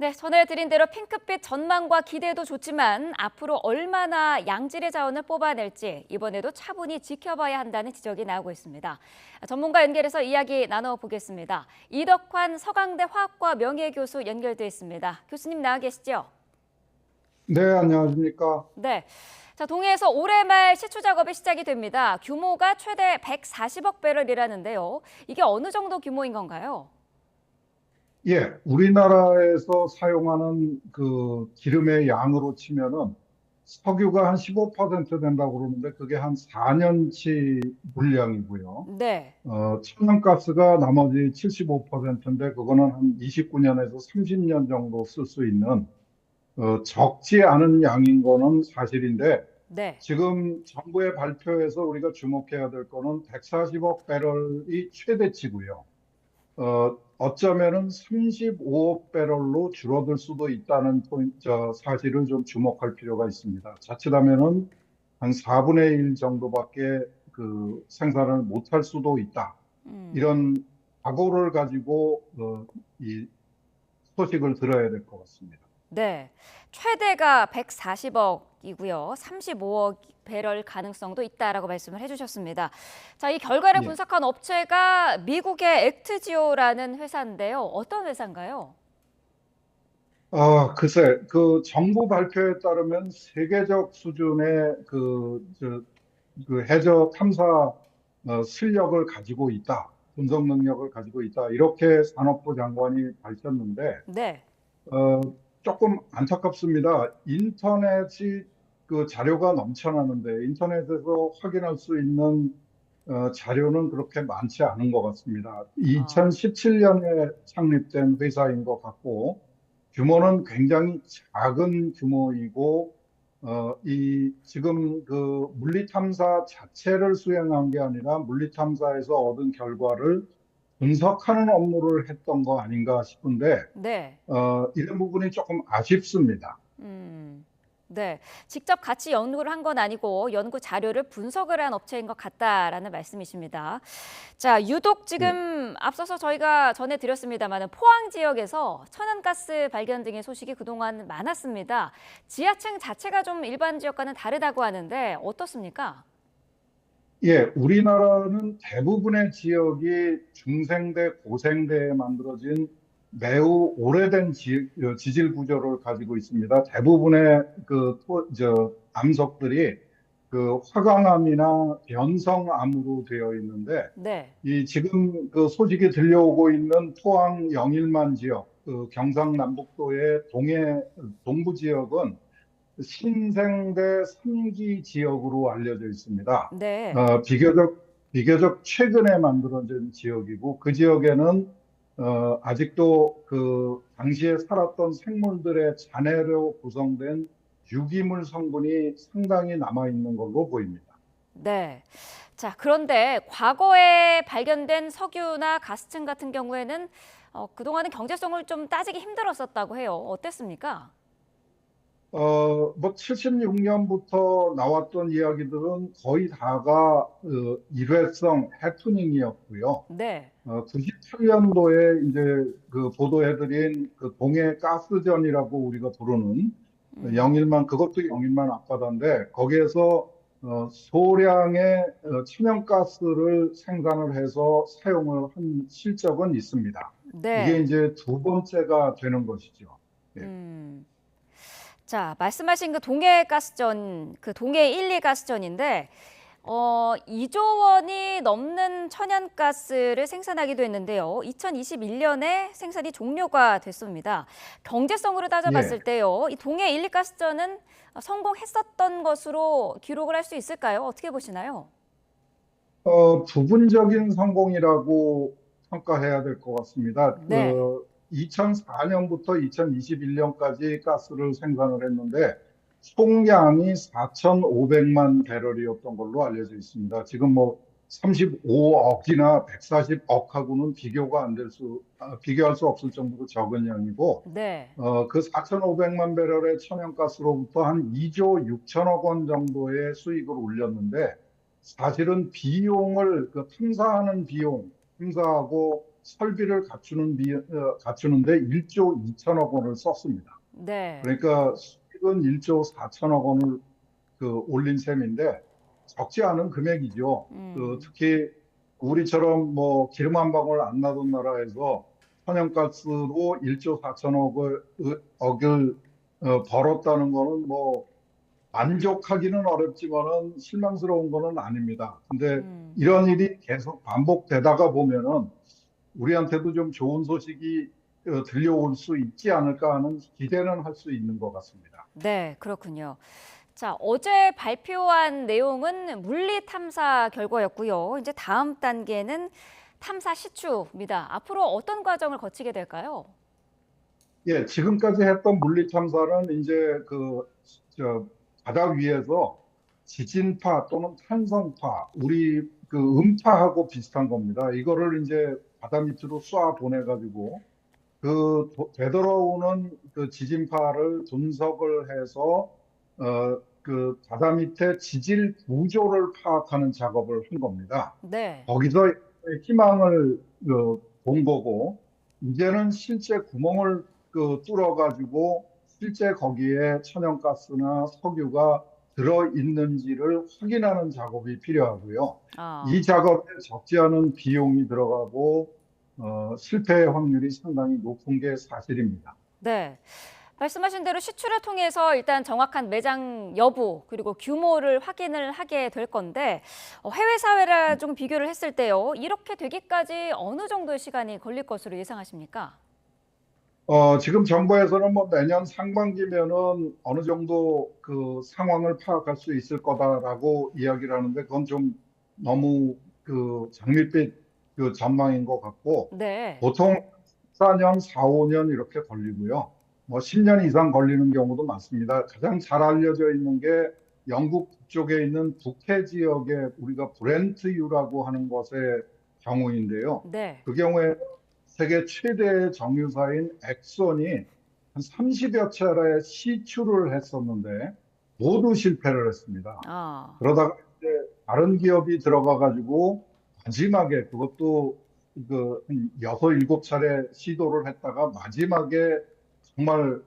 네, 전해드린 대로 핑크빛 전망과 기대도 좋지만 앞으로 얼마나 양질의 자원을 뽑아낼지 이번에도 차분히 지켜봐야 한다는 지적이 나오고 있습니다. 전문가 연결해서 이야기 나눠보겠습니다. 이덕환 서강대 화학과 명예교수 연결돼 있습니다. 교수님 나와 계시죠? 네, 안녕하십니까. 네. 자, 동해에서 올해 말 시추 작업이 시작이 됩니다. 규모가 최대 140억 배럴이라는데요. 이게 어느 정도 규모인 건가요? 예, 우리나라에서 사용하는 그 기름의 양으로 치면은 석유가 한 15% 된다고 그러는데 그게 한 4년치 물량이고요. 네. 천연가스가 나머지 75%인데 그거는 한 29년에서 30년 정도 쓸 수 있는 적지 않은 양인 거는 사실인데 네. 지금 정부의 발표에서 우리가 주목해야 될 거는 140억 배럴이 최대치고요. 어쩌면은 35억 배럴로 줄어들 수도 있다는 사실을 좀 주목할 필요가 있습니다. 자칫하면은 한 4분의 1 정도밖에 그 생산을 못할 수도 있다. 음. 이런 각오를 가지고 이 소식을 들어야 될 것 같습니다. 네, 최대가 140억이고요. 35억 배럴 가능성도 있다라고 말씀을 해주셨습니다. 자, 이 결과를 예. 분석한 업체가 미국의 액트지오라는 회사인데요. 어떤 회사인가요? 글쎄, 그 정부 발표에 따르면 세계적 수준의 그 해저 탐사 실력을 가지고 있다, 분석 능력을 가지고 있다, 이렇게 산업부 장관이 밝혔는데, 네. 어, 조금 안타깝습니다. 인터넷이 그 자료가 넘쳐나는데, 인터넷에서 확인할 수 있는 자료는 그렇게 많지 않은 것 같습니다. 아, 2017년에 창립된 회사인 것 같고, 규모는 굉장히 작은 규모이고, 지금 그 물리 탐사 자체를 수행한 게 아니라 물리 탐사에서 얻은 결과를 분석하는 업무를 했던 거 아닌가 싶은데, 네. 이런 부분이 조금 아쉽습니다. 음. 네, 직접 같이 연구를 한 건 아니고 연구 자료를 분석을 한 업체인 것 같다라는 말씀이십니다. 자, 유독 예. 지금 앞서서 저희가 전해드렸습니다만 포항 지역에서 천연가스 발견 등의 소식이 그동안 많았습니다. 지하층 자체가 좀 일반 지역과는 다르다고 하는데 어떻습니까? 예, 우리나라는 대부분의 지역이 중생대, 고생대에 만들어진 매우 오래된 지질 구조를 가지고 있습니다. 대부분의 암석들이 그 화강암이나 변성암으로 되어 있는데, 네. 이 지금 그 소식이 들려오고 있는 포항 영일만 지역, 그 경상남북도의 동부 지역은 신생대 3기 지역으로 알려져 있습니다. 네. 비교적 최근에 만들어진 지역이고 그 지역에는 아직도 그 당시에 살았던 생물들의 잔해로 구성된 유기물 성분이 상당히 남아 있는 걸로 보입니다. 네. 자, 그런데 과거에 발견된 석유나 가스층 같은 경우에는 그동안은 경제성을 좀 따지기 힘들었었다고 해요. 어땠습니까? 뭐 76년부터 나왔던 이야기들은 거의 다가 일회성 해프닝이었고요. 네. 98년도에 이제 그 보도해드린 그 동해 가스전이라고 우리가 부르는 음. 영일만, 그것도 영일만 앞바다인데 거기에서 소량의 천연가스를 생산을 해서 사용을 한 실적은 있습니다. 이게 네. 이제 두 번째가 되는 것이죠. 예. 음. 자, 말씀하신 그 동해 가스전, 그 동해 1, 2 가스전인데 2조 원이 넘는 천연가스를 생산하기도 했는데요. 2021년에 생산이 종료가 됐습니다. 경제성으로 따져봤을 예. 때요. 이 동해 1, 2 가스전은 성공했었던 것으로 기록을 할 수 있을까요? 어떻게 보시나요? 부분적인 성공이라고 평가해야 될 것 같습니다. 네. 2004년부터 2021년까지 가스를 생산을 했는데 총량이 4,500만 배럴이었던 걸로 알려져 있습니다. 지금 뭐 35억이나 140억하고는 비교할 수 없을 정도로 적은 양이고, 네. 그 4,500만 배럴의 천연가스로부터 한 2조 6천억 원 정도의 수익을 올렸는데, 사실은 비용을, 그 탐사하는 비용, 탐사하고 설비를 갖추는데 1조 2천억 원을 썼습니다. 네. 그러니까 수익은 1조 4천억 원을 올린 셈인데 적지 않은 금액이죠. 음. 특히 우리처럼 뭐 기름 한 방울 안 나던 나라에서 천연가스로 1조 4천억을 벌었다는 거는 뭐 만족하기는 어렵지만은 실망스러운 거는 아닙니다. 근데 음. 이런 일이 계속 반복되다가 보면은 우리한테도 좀 좋은 소식이 들려올 수 있지 않을까 하는 기대는 할 수 있는 것 같습니다. 네, 그렇군요. 자, 어제 발표한 내용은 물리 탐사 결과였고요. 이제 다음 단계는 탐사 시추입니다. 앞으로 어떤 과정을 거치게 될까요? 예, 지금까지 했던 물리 탐사는 이제 저 바다 위에서 지진파 또는 탄성파, 우리 음파하고 비슷한 겁니다. 이거를 이제 바다 밑으로 쏴 보내가지고 되돌아오는 그 지진파를 분석을 해서 바다 밑에 지질 구조를 파악하는 작업을 한 겁니다. 네. 거기서 희망을 본 거고, 이제는 실제 구멍을 뚫어가지고 실제 거기에 천연가스나 석유가 들어있는지를 확인하는 작업이 필요하고요. 이 아, 작업에 적지 않은 비용이 들어가고 실패 확률이 상당히 높은 게 사실입니다. 네. 말씀하신 대로 시추를 통해서 일단 정확한 매장 여부 그리고 규모를 확인을 하게 될 건데 해외 사회랑 좀 비교를 했을 때요. 이렇게 되기까지 어느 정도의 시간이 걸릴 것으로 예상하십니까? 지금 정부에서는 뭐 내년 상반기면은 어느 정도 그 상황을 파악할 수 있을 거다라고 이야기를 하는데 그건 좀 너무 장밋빛 전망인 것 같고 네. 보통 4년, 4, 5년 이렇게 걸리고요. 뭐 10년 이상 걸리는 경우도 많습니다. 가장 잘 알려져 있는 게 영국 북쪽에 있는 북해 지역에 우리가 브렌트유라고 하는 것의 경우인데요. 네. 그 경우에 세계 최대의 정유사인 엑선이 한 30여 차례 시추를 했었는데 모두 실패를 했습니다. 아. 그러다가 이제 다른 기업이 들어가 가지고 마지막에 그것도 한 6, 7차례 시도를 했다가 마지막에 정말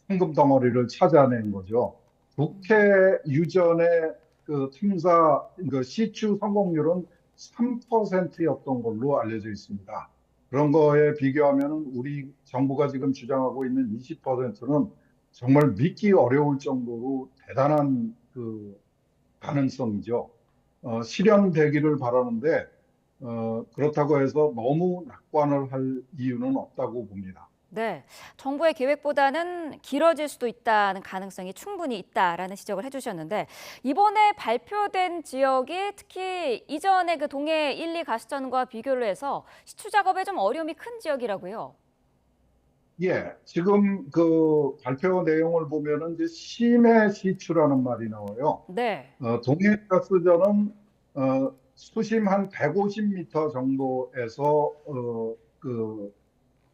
황금 덩어리를 찾아낸 거죠. 국회 유전의 탐사 시추 성공률은 3%였던 걸로 알려져 있습니다. 그런 거에 비교하면 우리 정부가 지금 주장하고 있는 20%는 정말 믿기 어려울 정도로 대단한 가능성이죠. 실현되기를 바라는데 그렇다고 해서 너무 낙관을 할 이유는 없다고 봅니다. 네, 정부의 계획보다는 길어질 수도 있다는 가능성이 충분히 있다라는 지적을 해주셨는데 이번에 발표된 지역이 특히 이전의 그 동해 1, 2 가스전과 비교를 해서 시추 작업에 좀 어려움이 큰 지역이라고요. 예, 지금 발표 내용을 보면은 이제 심해 시추라는 말이 나와요. 네, 동해가스전은 수심 한 150m 정도에서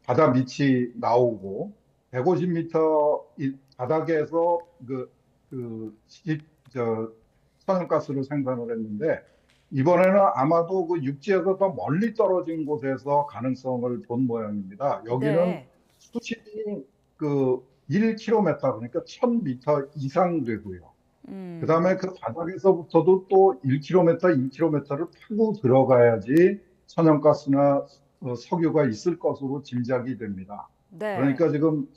바다 밑이 나오고 150m 바닥에서 천연가스를 생산을 했는데 이번에는 아마도 육지에서 더 멀리 떨어진 곳에서 가능성을 본 모양입니다. 여기는 네, 수심이 1km 그러니까 1000m 이상 되고요. 그다음에 음, 그 바닥에서부터도 또 1km, 2km를 파고 들어가야지 천연가스나 석유가 있을 것으로 짐작이 됩니다. 네. 그러니까 지금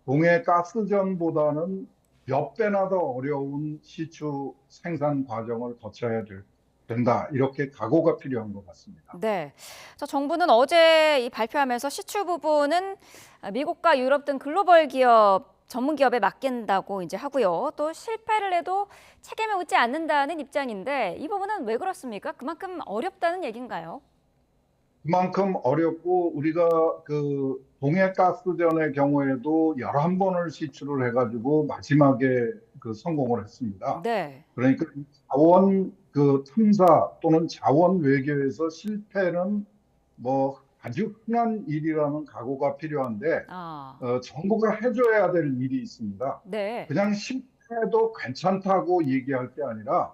동해 가스전보다는 몇 배나 더 어려운 시추 생산 과정을 된다. 이렇게 각오가 필요한 것 같습니다. 네. 정부는 어제 이 발표하면서 시추 부분은 미국과 유럽 등 글로벌 기업, 전문 기업에 맡긴다고 이제 하고요. 또 실패를 해도 책임을 묻지 않는다는 입장인데 이 부분은 왜 그렇습니까? 그만큼 어렵다는 얘기인가요? 그만큼 어렵고 우리가 동해 가스전의 경우에도 11번을 시추를 해가지고 마지막에 성공을 했습니다. 네. 그러니까 이 자원 탐사 또는 자원 외교에서 실패는 뭐 아주 흔한 일이라는 각오가 필요한데 아, 정부가 해줘야 될 일이 있습니다. 네. 그냥 실패해도 괜찮다고 얘기할 게 아니라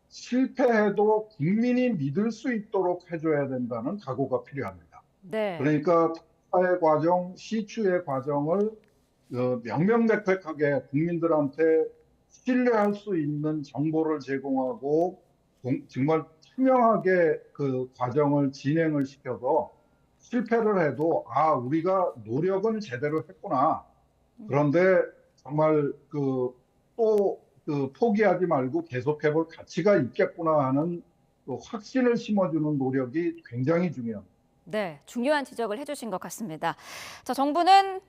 실패해도 국민이 믿을 수 있도록 해줘야 된다는 각오가 필요합니다. 네. 그러니까 투자의 과정, 시추의 과정을 명명백백하게 국민들한테 신뢰할 수 있는 정보를 제공하고 정말 투명하게 그 과정을 진행을 시켜서 실패를 해도 우리가 노력은 제대로 했구나. 그런데 정말 또 포기하지 말고 계속해볼 가치가 있겠구나 하는 그 확신을 심어주는 노력이 굉장히 중요합니다. 네, 중요한 지적을 해주신 것 같습니다. 자, 정부는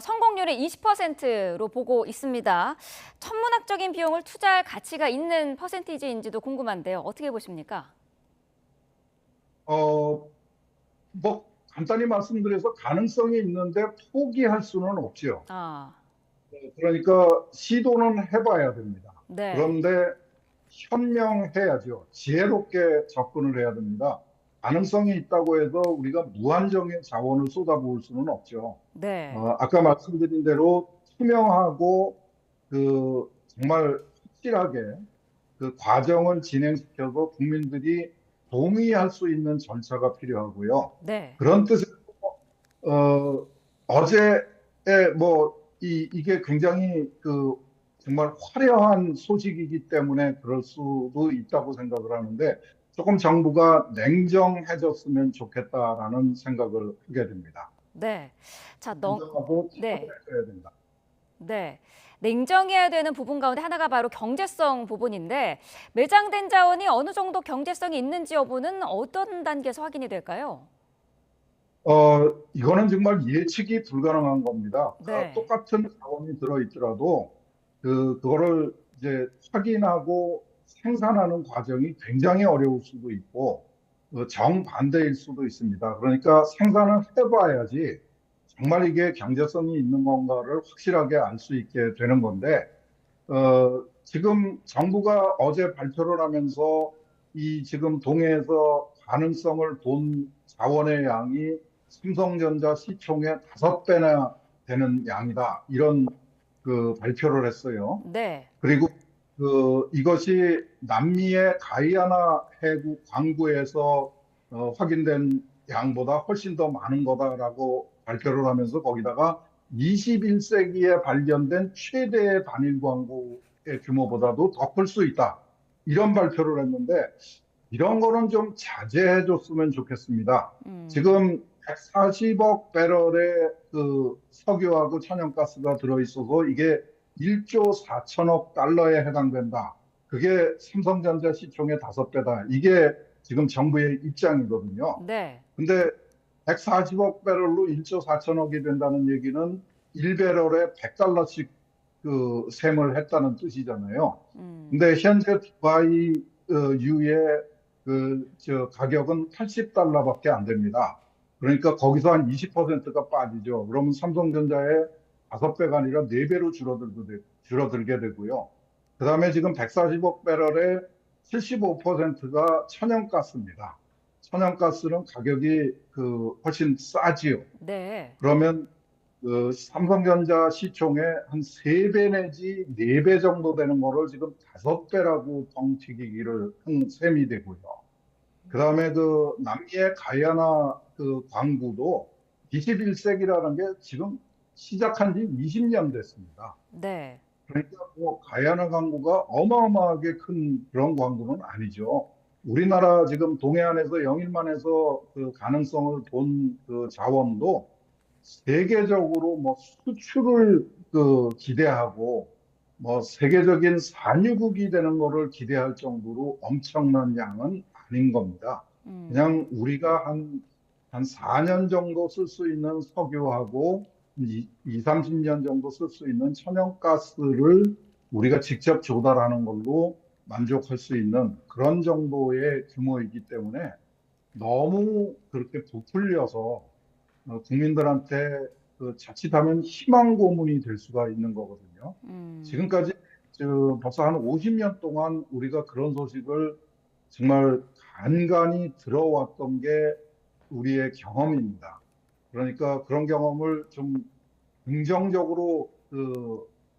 성공률이 20%로 보고 있습니다. 천문학적인 비용을 투자할 가치가 있는 퍼센티지인지도 궁금한데요. 어떻게 보십니까? 어, 뭐 간단히 말씀드려서 가능성이 있는데 포기할 수는 없죠. 아, 그러니까 시도는 해봐야 됩니다. 네, 그런데 현명해야죠. 지혜롭게 접근을 해야 됩니다. 가능성이 있다고 해서 우리가 무한정의 자원을 쏟아부을 수는 없죠. 네, 아까 말씀드린 대로 투명하고 정말 확실하게 그 과정을 진행시켜서 국민들이 동의할 수 있는 절차가 필요하고요. 네, 그런 뜻에서 어제에 이게 굉장히 정말 화려한 소식이기 때문에 그럴 수도 있다고 생각을 하는데 조금 정부가 냉정해졌으면 좋겠다라는 생각을 하게 됩니다. 네. 자, 냉정하고 네, 차분해져야 된다. 네. 냉정해야 되는 부분 가운데 하나가 바로 경제성 부분인데 매장된 자원이 어느 정도 경제성이 있는지 여부는 어떤 단계에서 확인이 될까요? 이거는 정말 예측이 불가능한 겁니다. 네, 똑같은 자원이 들어있더라도 그거를 이제 확인하고 생산하는 과정이 굉장히 어려울 수도 있고 정반대일 수도 있습니다. 그러니까 생산을 해봐야지 정말 이게 경제성이 있는 건가를 확실하게 알 수 있게 되는 건데 지금 정부가 어제 발표를 하면서 이 지금 동해에서 가능성을 본 자원의 양이 삼성전자 시총의 5배나 되는 양이다. 이런 발표를 했어요. 네, 그리고 이것이 남미의 가이아나 해구 광구에서 확인된 양보다 훨씬 더 많은 거다라고 발표를 하면서 거기다가 21세기에 발견된 최대의 단일 광구의 규모보다도 더 클 수 있다. 이런 발표를 했는데 이런 거는 좀 자제해 줬으면 좋겠습니다. 음, 지금 140억 배럴의 석유하고 천연가스가 들어있어서 이게 1조 4천억 달러에 해당된다. 그게 삼성전자 시총의 5배다. 이게 지금 정부의 입장이거든요. 네, 근데 140억 배럴로 1조 4천억이 된다는 얘기는 1배럴에 100달러씩 셈을 했다는 뜻이잖아요. 음, 근데 현재 두바이 유의 가격은 80달러밖에 안 됩니다. 그러니까 거기서 한 20%가 빠지죠. 그러면 삼성전자의 5배가 아니라 4배로 줄어들게 되고요. 그 다음에 지금 140억 배럴의 75%가 천연가스입니다. 천연가스는 가격이 훨씬 싸지요. 네, 그러면 삼성전자 시총의 한 3배 내지 4배 정도 되는 거를 지금 5배라고 뻥튀기기를 한 셈이 되고요. 그다음에 남미의 가야나 광구도 21세기라는 게 지금 시작한 지 20년 됐습니다. 네, 그러니까 가야나 광구가 어마어마하게 큰 그런 광구는 아니죠. 우리나라 지금 동해안에서 영일만에서 그 가능성을 본 그 자원도 세계적으로 뭐 수출을 기대하고 뭐 세계적인 산유국이 되는 거를 기대할 정도로 엄청난 양은 아닌 겁니다. 음, 그냥 우리가 한 4년 정도 쓸 수 있는 석유하고 30년 정도 쓸 수 있는 천연가스를 우리가 직접 조달하는 걸로 만족할 수 있는 그런 정도의 규모이기 때문에 너무 그렇게 부풀려서 국민들한테 자칫하면 희망 고문이 될 수가 있는 거거든요. 음, 지금까지 벌써 한 50년 동안 우리가 그런 소식을 정말 간간히 들어왔던 게 우리의 경험입니다. 그러니까 그런 경험을 좀 긍정적으로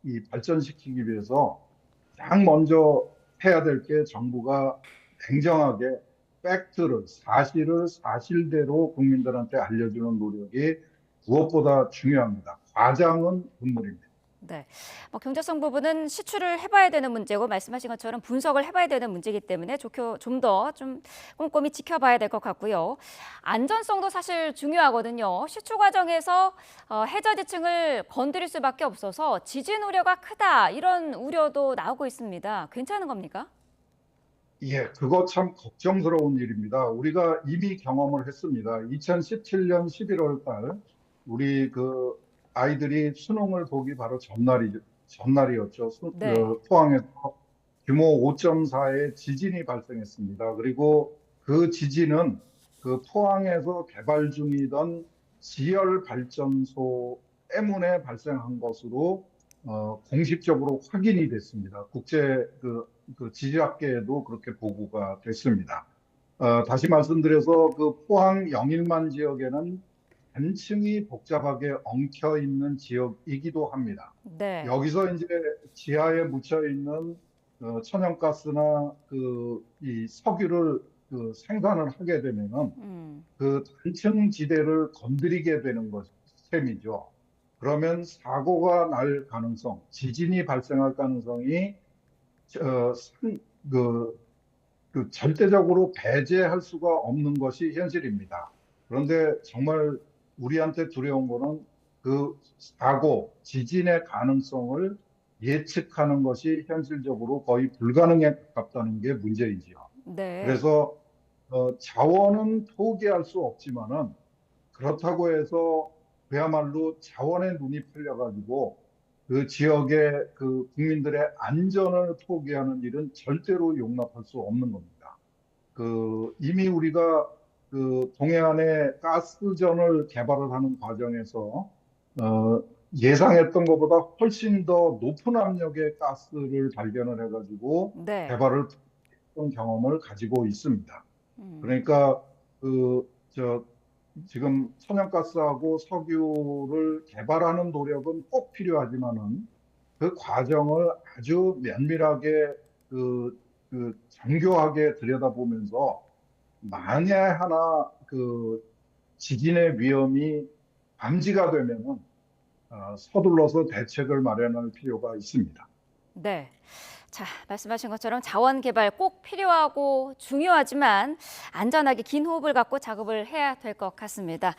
이 발전시키기 위해서 가장 먼저 해야 될 게 정부가 냉정하게 팩트를, 사실을 사실대로 국민들한테 알려주는 노력이 무엇보다 중요합니다. 과장은 금물입니다. 네. 경제성 부분은 시추를 해봐야 되는 문제고 말씀하신 것처럼 분석을 해봐야 되는 문제이기 때문에 좀 더 좀 꼼꼼히 지켜봐야 될 것 같고요. 안전성도 사실 중요하거든요. 시추 과정에서 해저 지층을 건드릴 수밖에 없어서 지진 우려가 크다 이런 우려도 나오고 있습니다. 괜찮은 겁니까? 예, 그거 참 걱정스러운 일입니다. 우리가 이미 경험을 했습니다. 2017년 11월 달, 우리 그 아이들이 수능을 보기 바로 전날이었죠. 네. 포항에서 규모 5.4의 지진이 발생했습니다. 그리고 그 지진은 그 포항에서 개발 중이던 지열 발전소 때문에 발생한 것으로 공식적으로 확인이 됐습니다. 그 지질학계에도 그렇게 보고가 됐습니다. 다시 말씀드려서 그 포항 영일만 지역에는 단층이 복잡하게 엉켜 있는 지역이기도 합니다. 네. 여기서 이제 지하에 묻혀 있는 천연가스나 이 석유를 생산을 하게 되면은 음. 그 단층 지대를 건드리게 되는 셈이죠. 그러면 사고가 날 가능성, 지진이 발생할 가능성이 어, 상- 그, 절대적으로 배제할 수가 없는 것이 현실입니다. 그런데 정말 우리한테 두려운 거는 그 사고, 지진의 가능성을 예측하는 것이 현실적으로 거의 불가능에 가깝다는 게 문제이지요. 네. 그래서 자원은 포기할 수 없지만은 그렇다고 해서 그야말로 자원의 눈이 풀려가지고 그 지역의 그 국민들의 안전을 포기하는 일은 절대로 용납할 수 없는 겁니다. 이미 우리가 그 동해안에 가스전을 개발을 하는 과정에서 예상했던 것보다 훨씬 더 높은 압력의 가스를 발견을 해가지고 네. 개발을 했던 경험을 가지고 있습니다. 음. 그러니까 저 지금 천연가스하고 석유를 개발하는 노력은 꼭 필요하지만은 그 과정을 아주 면밀하게 정교하게 들여다보면서 만에 하나 지진의 위험이 감지가 되면은 서둘러서 대책을 마련할 필요가 있습니다. 네. 자, 말씀하신 것처럼 자원 개발 꼭 필요하고 중요하지만 안전하게 긴 호흡을 갖고 작업을 해야 될 것 같습니다.